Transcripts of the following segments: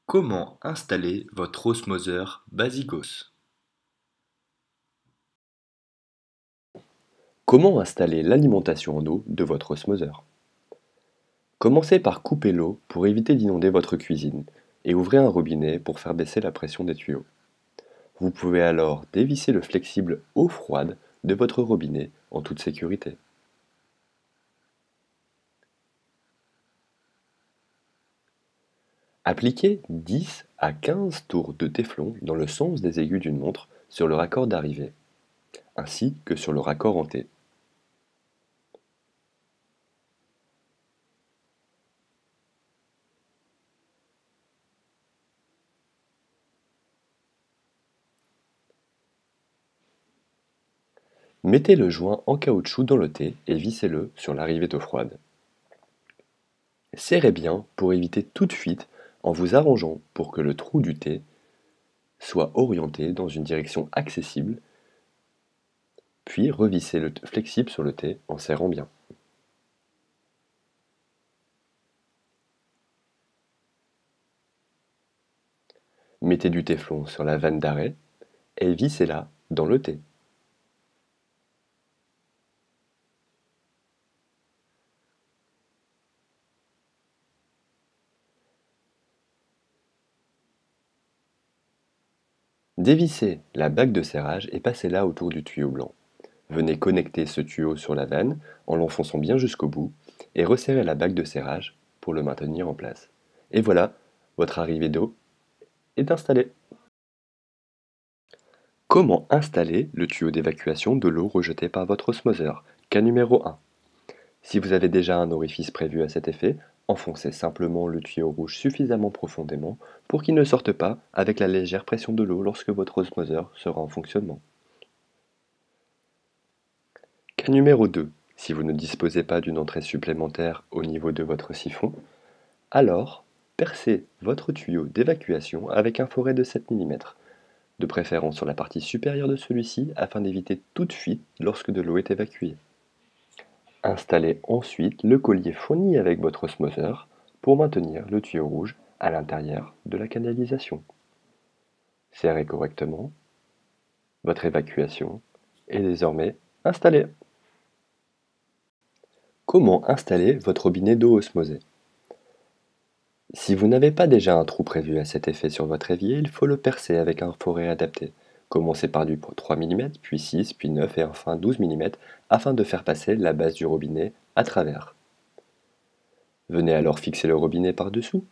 Comment installer votre osmoseur Basicos? Comment installer l'alimentation en eau de votre osmoseur? Commencez par couper l'eau pour éviter d'inonder votre cuisine et ouvrez un robinet pour faire baisser la pression des tuyaux. Vous pouvez alors dévisser le flexible eau froide de votre robinet en toute sécurité. Appliquez 10 à 15 tours de téflon dans le sens des aiguilles d'une montre sur le raccord d'arrivée, ainsi que sur le raccord en T. Mettez le joint en caoutchouc dans le T et vissez-le sur l'arrivée d'eau froide. Serrez bien pour éviter toute fuite en vous arrangeant pour que le trou du T soit orienté dans une direction accessible, puis revissez le flexible sur le T en serrant bien. Mettez du téflon sur la vanne d'arrêt et vissez-la dans le T. Dévissez la bague de serrage et passez-la autour du tuyau blanc. Venez connecter ce tuyau sur la vanne en l'enfonçant bien jusqu'au bout et resserrez la bague de serrage pour le maintenir en place. Et voilà, votre arrivée d'eau est installée. Comment installer le tuyau d'évacuation de l'eau rejetée par votre osmoseur? Cas numéro 1. Si vous avez déjà un orifice prévu à cet effet, enfoncez simplement le tuyau rouge suffisamment profondément pour qu'il ne sorte pas avec la légère pression de l'eau lorsque votre osmoseur sera en fonctionnement. Cas numéro 2. Si vous ne disposez pas d'une entrée supplémentaire au niveau de votre siphon, alors percez votre tuyau d'évacuation avec un foret de 7 mm, de préférence sur la partie supérieure de celui-ci afin d'éviter toute fuite lorsque de l'eau est évacuée. Installez ensuite le collier fourni avec votre osmoseur pour maintenir le tuyau rouge à l'intérieur de la canalisation. Serrez correctement. Votre évacuation est désormais installée. Comment installer votre robinet d'eau osmosée? Si vous n'avez pas déjà un trou prévu à cet effet sur votre évier, il faut le percer avec un foret adapté. Commencez par du 3 mm, puis 6, puis 9 et enfin 12 mm afin de faire passer la base du robinet à travers. Venez alors fixer le robinet par-dessous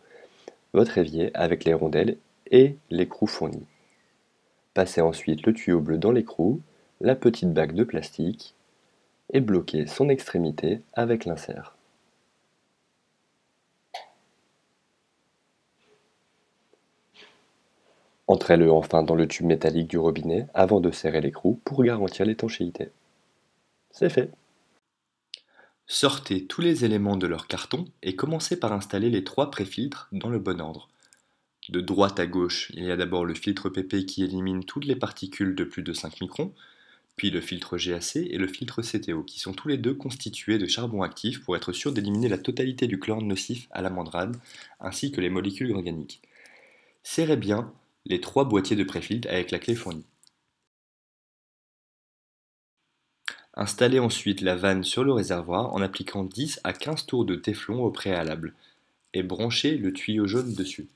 votre évier avec les rondelles et l'écrou fourni. Passez ensuite le tuyau bleu dans l'écrou, la petite bague de plastique et bloquez son extrémité avec l'insert. Entrez-le enfin dans le tube métallique du robinet avant de serrer l'écrou pour garantir l'étanchéité. C'est fait. Sortez tous les éléments de leur carton et commencez par installer les trois préfiltres dans le bon ordre. De droite à gauche, il y a d'abord le filtre PP qui élimine toutes les particules de plus de 5 microns, puis le filtre GAC et le filtre CTO, qui sont tous les deux constitués de charbon actif pour être sûr d'éliminer la totalité du chlore nocif à la membrane, ainsi que les molécules organiques. Serrez bien les trois boîtiers de préfiltre avec la clé fournie. Installez ensuite la vanne sur le réservoir en appliquant 10 à 15 tours de téflon au préalable et branchez le tuyau jaune dessus.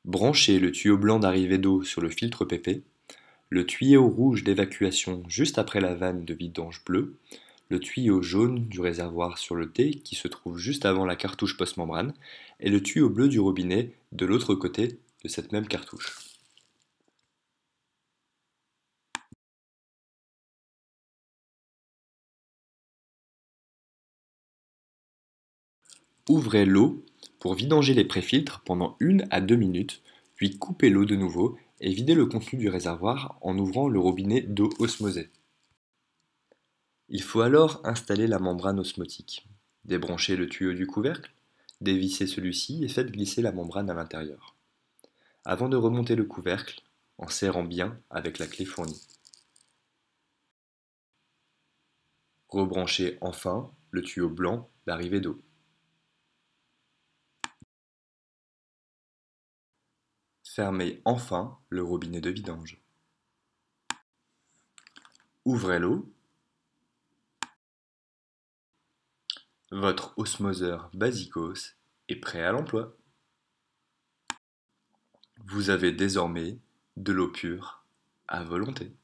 Branchez le tuyau blanc d'arrivée d'eau sur le filtre PP, le tuyau rouge d'évacuation juste après la vanne de vidange bleue, le tuyau jaune du réservoir sur le T qui se trouve juste avant la cartouche post-membrane et le tuyau bleu du robinet de l'autre côté de cette même cartouche. Ouvrez l'eau pour vidanger les préfiltres pendant 1 à 2 minutes, puis coupez l'eau de nouveau et videz le contenu du réservoir en ouvrant le robinet d'eau osmosée. Il faut alors installer la membrane osmotique. Débranchez le tuyau du couvercle, dévissez celui-ci et faites glisser la membrane à l'intérieur. Avant de remonter le couvercle, en serrant bien avec la clé fournie. Rebranchez enfin le tuyau blanc d'arrivée d'eau. Fermez enfin le robinet de vidange. Ouvrez l'eau. Votre osmoseur Basicos est prêt à l'emploi. Vous avez désormais de l'eau pure à volonté.